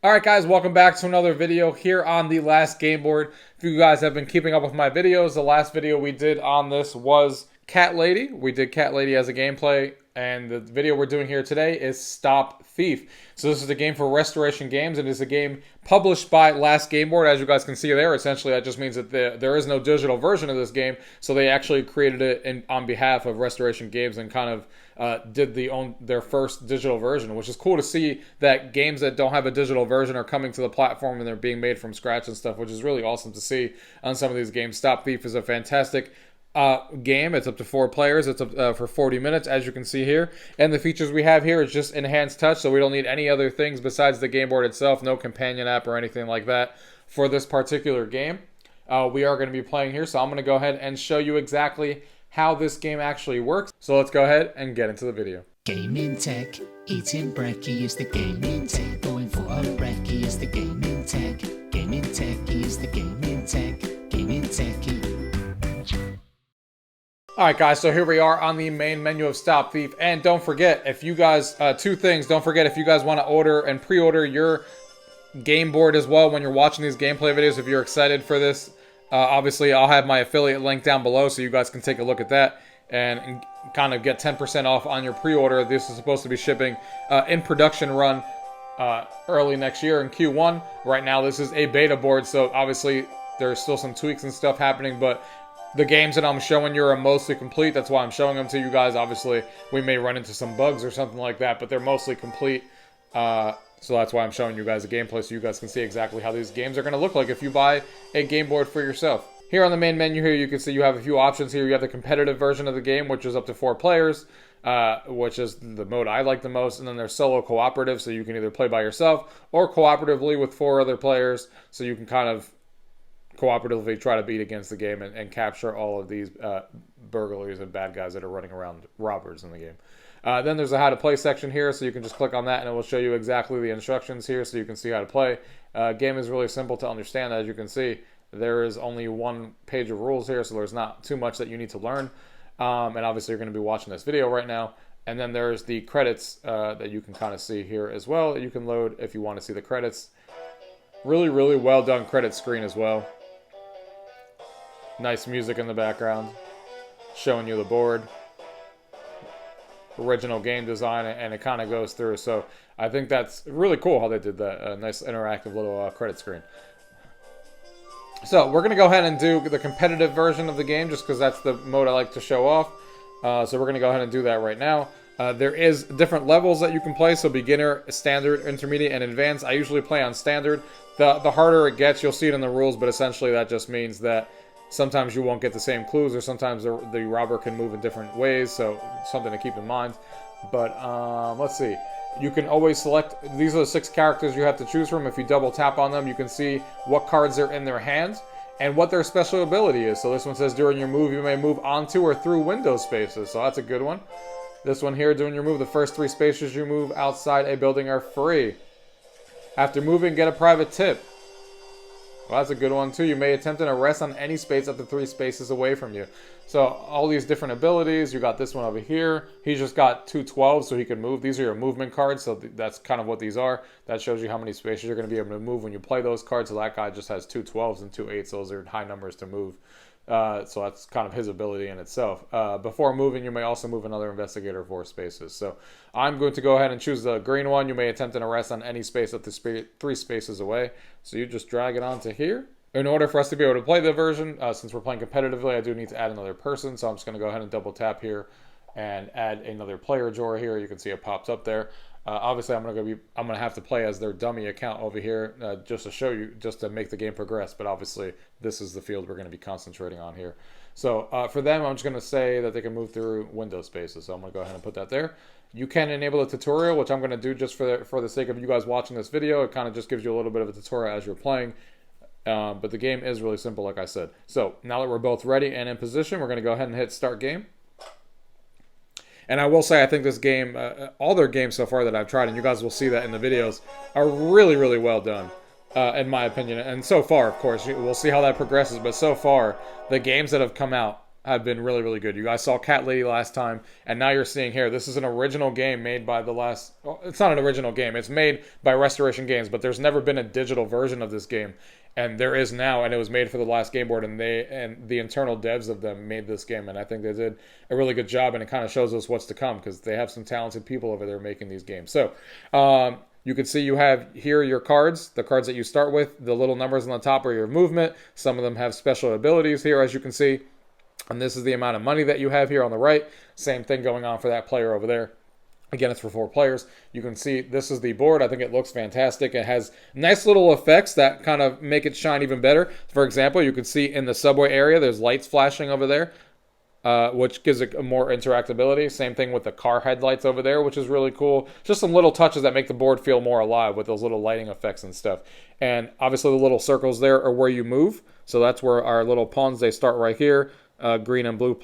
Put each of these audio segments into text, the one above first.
Alright guys, welcome back to another video here on the Last GameBoard. If you guys have been keeping up with my videos, the last video we did on this was Cat Lady. We did Cat Lady as a gameplay, and the video we're doing here today is Stop Thief. So this is a game for Restoration Games. It is a game published by Last GameBoard. As you guys can see there, essentially that just means that there is no digital version of this game, so they actually created it on behalf of Restoration Games and kind of did their first digital version, which is cool to see that games that don't have a digital version are coming to the platform and they're being made from scratch and stuff, which is really awesome to see on some of these games. Stop Thief is a fantastic game. It's up to 4 players. It's up for 40 minutes, as you can see here. And the features we have here is just enhanced touch, so we don't need any other things besides the game board itself. No companion app or anything like that for this particular game. We are going to be playing here, so I'm going to go ahead and show you exactly how this game actually works. So let's go ahead and get into the video. Gaming tech, eating brekkie is the gaming tech. Going for a brekkie is the gaming tech. Gaming techie is the gaming tech. Gaming techie. Alright guys, so here we are on the main menu of Stop Thief, and don't forget, if you guys, two things, don't forget if you guys want to order and pre-order your game board as well when you're watching these gameplay videos, if you're excited for this, obviously I'll have my affiliate link down below so you guys can take a look at that and kind of get 10% off on your pre-order. This is supposed to be shipping in production run early next year in Q1. Right now this is a beta board, so obviously there's still some tweaks and stuff happening, but the games that I'm showing you are mostly complete. That's why I'm showing them to you guys. Obviously, we may run into some bugs or something like that, but they're mostly complete. So that's why I'm showing you guys a gameplay so you guys can see exactly how these games are going to look like if you buy a game board for yourself. Here on the main menu here, you can see you have a few options here. You have the competitive version of the game, which is up to 4 players, which is the mode I like the most. And then there's solo cooperative, so you can either play by yourself or cooperatively with 4 other players, so you can kind of cooperatively try to beat against the game and capture all of these burglaries and bad guys that are running around, robbers in the game. Then there's a how to play section here, so you can just click on that and it will show you exactly the instructions here so you can see how to play. Game is really simple to understand. As you can see, there is only 1 page of rules here, so there's not too much that you need to learn. And obviously you're going to be watching this video right now. And then there's the credits that you can kind of see here as well. You can load if you want to see the credits. Really, really well done credit screen as well. Nice music in the background, showing you the board. Original game design, and it kind of goes through. So I think that's really cool how they did that. A nice interactive little credit screen. So we're going to go ahead and do the competitive version of the game just because that's the mode I like to show off. So we're going to go ahead and do that right now. There is different levels that you can play, so beginner, standard, intermediate, and advanced. I usually play on standard. The harder it gets, you'll see it in the rules, but essentially that just means that sometimes you won't get the same clues, or sometimes the robber can move in different ways, so something to keep in mind. But let's see. You can always select, these are the 6 characters you have to choose from. If you double tap on them, you can see what cards are in their hands and what their special ability is. So this one says during your move, you may move onto or through window spaces, so that's a good one. This one here, during your move, the first 3 spaces you move outside a building are free. After moving, get a private tip. Well, that's a good one too. You may attempt an arrest on any space up to 3 spaces away from you. So all these different abilities. You got this one over here. He's just got 2 12s, so he can move. These are your movement cards, so that's kind of what these are. That shows you how many spaces you're going to be able to move when you play those cards. So that guy just has 2 12s and 2 8s. Those are high numbers to move. So that's kind of his ability in itself. Before moving, you may also move another investigator 4 spaces. So I'm going to go ahead and choose the green one. You may attempt an arrest on any space up to 3 spaces away. So you just drag it onto here. In order for us to be able to play the version, since we're playing competitively, I do need to add another person. So I'm just going to go ahead and double tap here and add another player drawer here. You can see it pops up there. Obviously, I'm gonna have to play as their dummy account over here just to show you, just to make the game progress. But obviously, this is the field we're going to be concentrating on here. So for them, I'm just going to say that they can move through window spaces. So I'm going to go ahead and put that there. You can enable a tutorial, which I'm going to do just for the sake of you guys watching this video. It kind of just gives you a little bit of a tutorial as you're playing. But the game is really simple, like I said. So now that we're both ready and in position, we're going to go ahead and hit start game. And I will say, I think this game, all their games so far that I've tried, and you guys will see that in the videos, are really, really well done, in my opinion. And so far, of course, we'll see how that progresses, but so far, the games that have come out have been really, really good. You guys saw Cat Lady last time, and now you're seeing here. This is an original game made by the last... Well, it's not an original game. It's made by Restoration Games, but there's never been a digital version of this game. And there is now, and it was made for the Last GameBoard, and the internal devs of them made this game, and I think they did a really good job, and it kind of shows us what's to come, because they have some talented people over there making these games. So, you can see you have here your cards, the cards that you start with. The little numbers on the top are your movement. Some of them have special abilities here, as you can see. And this is the amount of money that you have here on the right. Same thing going on for that player over there. Again, it's for 4 players. You can see this is the board. I think it looks fantastic. It has nice little effects that kind of make it shine even better. For example, you can see in the subway area, there's lights flashing over there, which gives it more interactability. Same thing with the car headlights over there, which is really cool. Just some little touches that make the board feel more alive with those little lighting effects and stuff. And obviously the little circles there are where you move. So that's where our little pawns, they start right here. Green and blue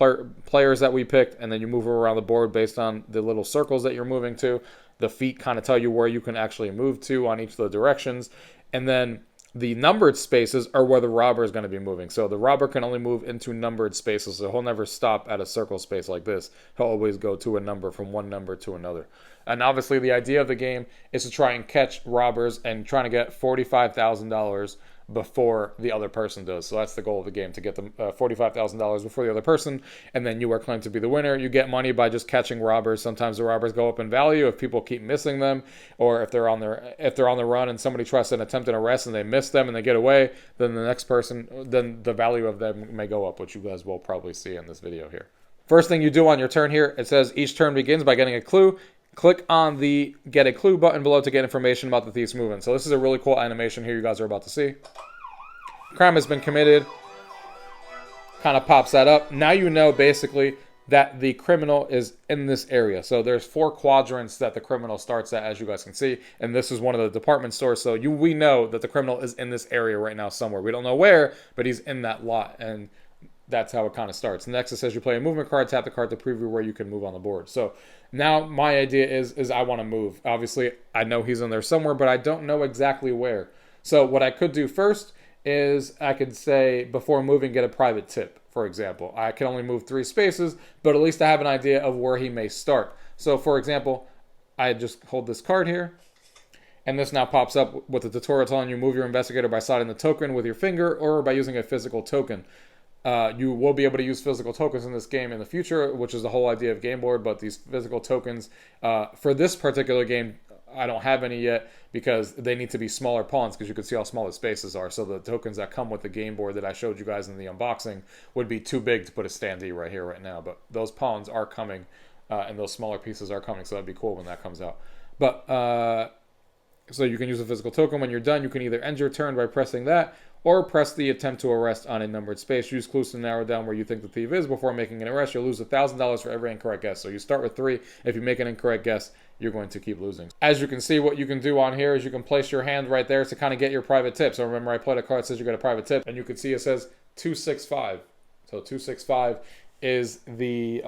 players that we picked, and then you move around the board based on the little circles that you're moving to. The feet kind of tell you where you can actually move to on each of the directions. And then the numbered spaces are where the robber is going to be moving. So the robber can only move into numbered spaces, so he'll never stop at a circle space like this. He'll always go to a number, from one number to another. And obviously the idea of the game is to try and catch robbers and trying to get $45,000 before the other person does. So that's the goal of the game, to get them $45,000 before the other person, and then you are claimed to be the winner. You get money by just catching robbers. Sometimes the robbers go up in value if people keep missing them, or if they're on the run and somebody tries an attempted arrest and they miss them and they get away, then then the value of them may go up, which you guys will probably see in this video here. First thing you do on your turn here, it says each turn begins by getting a clue. Click on the Get a Clue button below to get information about the thief's movement. So this is a really cool animation here you guys are about to see. Crime has been committed. Kind of pops that up. Now you know basically that the criminal is in this area. So there's 4 quadrants that the criminal starts at, as you guys can see. And this is one of the department stores. So we know that the criminal is in this area right now somewhere. We don't know where, but he's in that lot. And that's how it kind of starts. Next, it says you play a movement card. Tap the card to preview where you can move on the board. So now my idea is I want to move. Obviously, I know he's in there somewhere, but I don't know exactly where. So what I could do first is I could say, before moving, get a private tip, for example. I can only move 3 spaces, but at least I have an idea of where he may start. So, for example, I just hold this card here, and this now pops up with the tutorial telling you move your investigator by sliding the token with your finger or by using a physical token. You will be able to use physical tokens in this game in the future, which is the whole idea of GameBoard, but these physical tokens, for this particular game, I don't have any yet because they need to be smaller pawns, because you can see how small the spaces are. So the tokens that come with the game board that I showed you guys in the unboxing would be too big to put a standee right here, right now. But those pawns are coming, and those smaller pieces are coming, so that'd be cool when that comes out. But so you can use a physical token. When you're done, you can either end your turn by pressing that, or press the attempt to arrest on a numbered space. Use clues to narrow down where you think the thief is before making an arrest. You'll lose $1,000 for every incorrect guess. So you start with 3. If you make an incorrect guess, you're going to keep losing. As you can see, what you can do on here is you can place your hand right there to kind of get your private tip. So remember, I played a card that says you get a private tip, and you can see it says 265. So 265 is the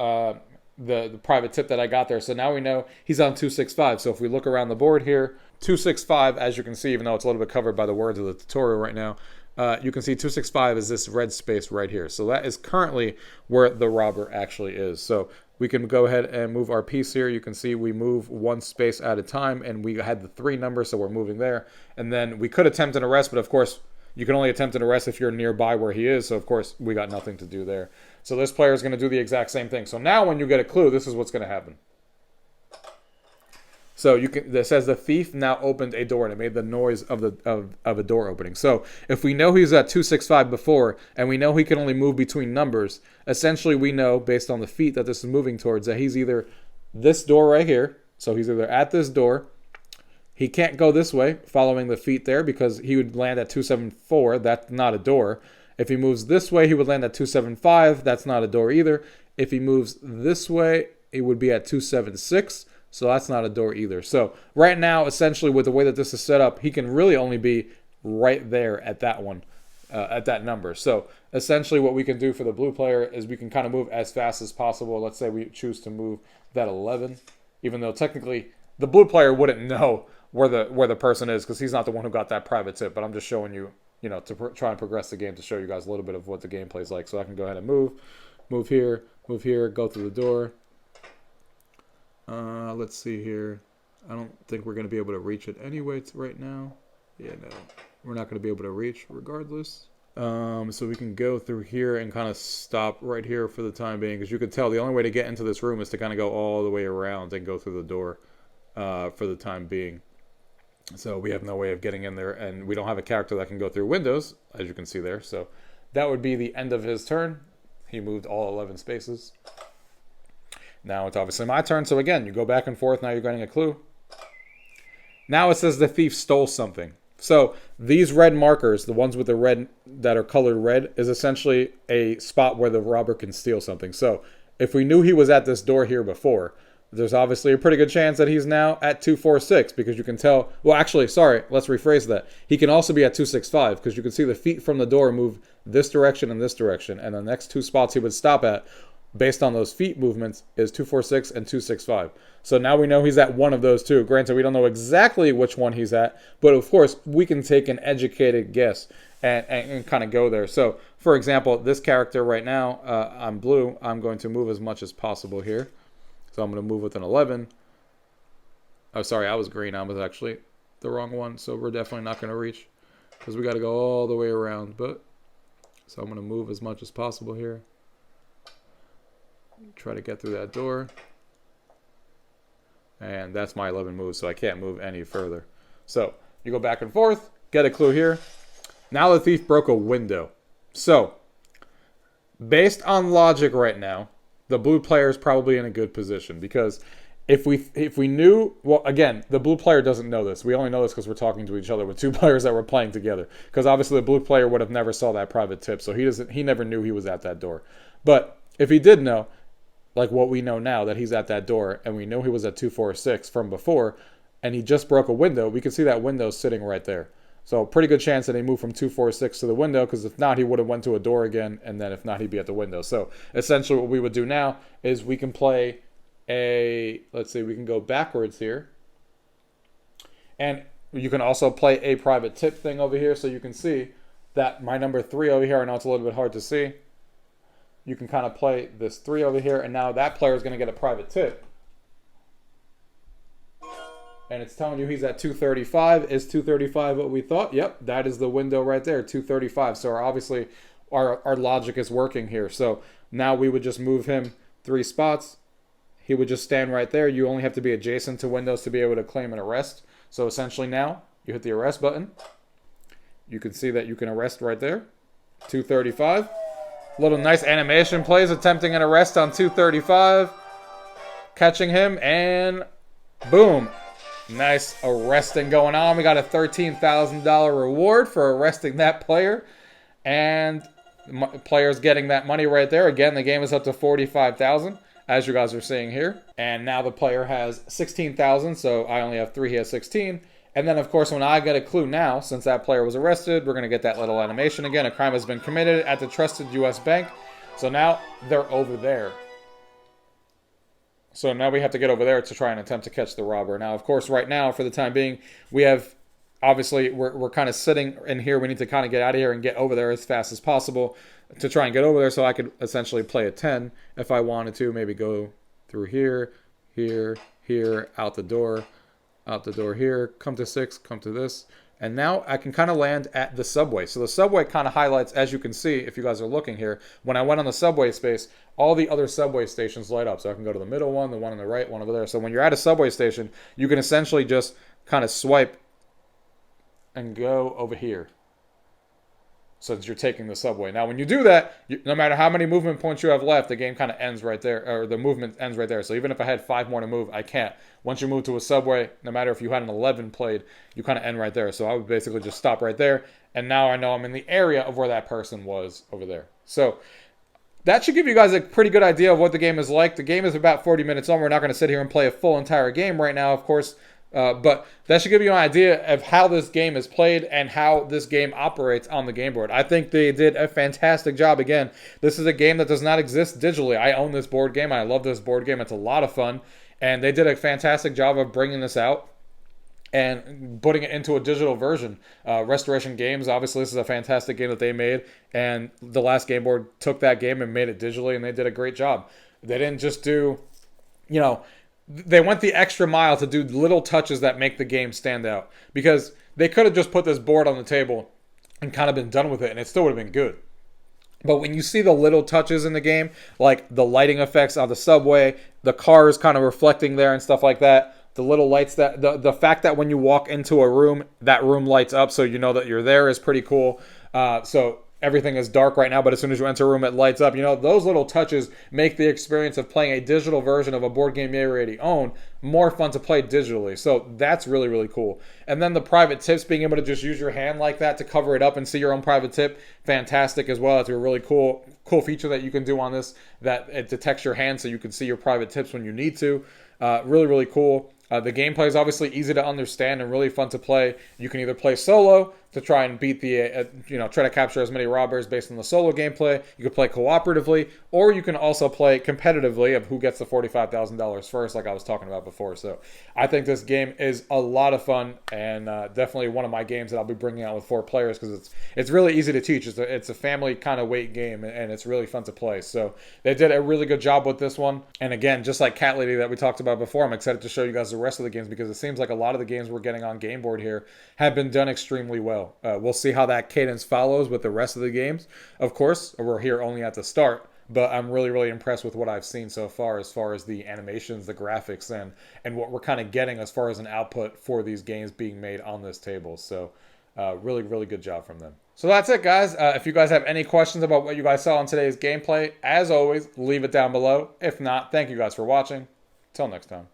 private tip that I got there. So now we know he's on 265. So if we look around the board here, 265, as you can see, even though it's a little bit covered by the words of the tutorial right now, you can see 265 is this red space right here. So that is currently where the robber actually is. So we can go ahead and move our piece here. You can see we move 1 space at a time, and we had the 3 numbers, so we're moving there. And then we could attempt an arrest, but of course, you can only attempt an arrest if you're nearby where he is. So of course, we got nothing to do there. So this player is going to do the exact same thing. So now when you get a clue, this is what's going to happen. So you can. It says the thief now opened a door, and it made the noise of a door opening. So if we know he's at 265 before, and we know he can only move between numbers, essentially we know based on the feet that this is moving towards that he's either this door right here. So he's either at this door. He can't go this way, following the feet there, because he would land at 274. That's not a door. If he moves this way, he would land at 275. That's not a door either. If he moves this way, it would be at 276. So that's not a door either. So right now, essentially, with the way that this is set up, he can really only be right there at that one, at that number. So essentially what we can do for the blue player is we can kind of move as fast as possible. Let's say we choose to move that 11, even though technically the blue player wouldn't know where the person is because he's not the one who got that private tip. But I'm just showing you, to try and progress the game to show you guys a little bit of what the gameplay is like. So I can go ahead and move. move here, go through the door. Let's see here. I don't think we're going to be able to reach it anyway right now. Yeah, no. We're not going to be able to reach regardless. So we can go through here and kind of stop right here for the time being. Because you can tell the only way to get into this room is to kind of go all the way around and go through the door for the time being. So we have no way of getting in there. And we don't have a character that can go through windows, as you can see there. So that would be the end of his turn. He moved all 11 spaces. Now it's obviously my turn. So again, you go back and forth. Now you're getting a clue. Now it says the thief stole something. So these red markers, the ones with the red that are colored red, is essentially a spot where the robber can steal something. So if we knew he was at this door here before, there's obviously a pretty good chance that he's now at 246 because you can tell. Well, actually, sorry, let's rephrase that. He can also be at 265 because you can see the feet from the door move this direction and this direction. And the next two spots he would stop at, based on those feet movements, is 246 and 265. So now we know he's at one of those two. Granted, we don't know exactly which one he's at, but of course, we can take an educated guess and kind of go there. So, for example, this character right now, I'm blue. I'm going to move as much as possible here. So I'm going to move with an 11. Oh, sorry, I was green. I was actually the wrong one. So we're definitely not going to reach because we got to go all the way around. But so I'm going to move as much as possible here. Try to get through that door. And that's my 11 moves, so I can't move any further. So you go back and forth, get a clue here. Now the thief broke a window. So based on logic right now, the blue player is probably in a good position because if we knew, well, again, the blue player doesn't know this. We only know this because we're talking to each other with two players that were playing together. Because obviously the blue player would have never saw that private tip, so he never knew he was at that door. But if he did know, like what we know now, that he's at that door, and we know he was at 246 from before, and he just broke a window, we can see that window sitting right there. So pretty good chance that he moved from 246 to the window, because if not, he would have went to a door again, and then if not, he'd be at the window. So essentially what we would do now is we can play let's see, we can go backwards here. And you can also play a private tip thing over here, so you can see that my number 3 over here, I know it's a little bit hard to see. You can kind of play this 3 over here, and now that player is going to get a private tip. And it's telling you he's at 235. Is 235 what we thought? Yep, that is the window right there, 235. So obviously our logic is working here. So now we would just move him 3 spots. He would just stand right there. You only have to be adjacent to windows to be able to claim an arrest. So essentially now you hit the arrest button. You can see that you can arrest right there, 235. Little nice animation plays attempting an arrest on 235. Catching him, and boom. Nice arresting going on. We got a $13,000 reward for arresting that player. And players getting that money right there. Again, the game is up to $45,000, as you guys are seeing here. And now the player has $16,000, so I only have 3, he has 16. And then, of course, when I get a clue now, since that player was arrested, we're going to get that little animation again. A crime has been committed at the trusted U.S. bank. So now they're over there. So now we have to get over there to try and attempt to catch the robber. Now, of course, right now, for the time being, we have, obviously, we're kind of sitting in here. We need to kind of get out of here and get over there as fast as possible to try and get over there so I could essentially play a 10 if I wanted to. Maybe go through here, here, here, out the door here, come to 6, come to this. And now I can kind of land at the subway. So the subway kind of highlights, as you can see, if you guys are looking here, when I went on the subway space, all the other subway stations light up. So I can go to the middle one, the one on the right, one over there. So when you're at a subway station, you can essentially just kind of swipe and go over here, since you're taking the subway. Now, when you do that, no matter how many movement points you have left, the game kind of ends right there, or the movement ends right there. So even if I had 5 more to move, I can't. Once you move to a subway, no matter if you had an 11 played, you kind of end right there. So I would basically just stop right there, and now I know I'm in the area of where that person was over there. So that should give you guys a pretty good idea of what the game is like. The game is about 40 minutes long. We're not going to sit here and play a full entire game right now, of course. But that should give you an idea of how this game is played and how this game operates on the game board. I think they did a fantastic job. Again, this is a game that does not exist digitally. I own this board game. I love this board game. It's a lot of fun. And they did a fantastic job of bringing this out. and putting it into a digital version. Restoration Games, obviously, this is a fantastic game that they made, and the Last GameBoard took that game and made it digitally, and they did a great job. They didn't just do, you know, they went the extra mile to do little touches that make the game stand out, because they could have just put this board on the table and kind of been done with it, and it still would have been good. But when you see the little touches in the game, like the lighting effects on the subway, the cars kind of reflecting there and stuff like that, the little lights, that the fact that when you walk into a room, that room lights up so you know that you're there is pretty cool. So everything is dark right now, but as soon as you enter a room, it lights up. You know, those little touches make the experience of playing a digital version of a board game you already own more fun to play digitally. So that's really, really cool. And then the private tips, being able to just use your hand like that to cover it up and see your own private tip, fantastic as well. That's a really cool feature that you can do on this, that it detects your hand so you can see your private tips when you need to. Really, really cool. The gameplay is obviously easy to understand and really fun to play. You can either play solo to try and beat the, try to capture as many robbers based on the solo gameplay. You can play cooperatively, or you can also play competitively of who gets the $45,000 first, like I was talking about before. So I think this game is a lot of fun, and definitely one of my games that I'll be bringing out with 4 players, because it's really easy to teach. It's a family kind of weight game, and it's really fun to play. So they did a really good job with this one. And again, just like Cat Lady that we talked about before, I'm excited to show you guys the rest of the games, because it seems like a lot of the games we're getting on Game Board here have been done extremely well. We'll see how that cadence follows with the rest of the games. Of course, we're here only at the start, but I'm really, really impressed with what I've seen so far as the animations, the graphics, and what we're kind of getting as far as an output for these games being made on this table. So really, really good job from them. So that's it, guys. If you guys have any questions about what you guys saw in today's gameplay, as always, leave it down below. If not, thank you guys for watching. Till next time.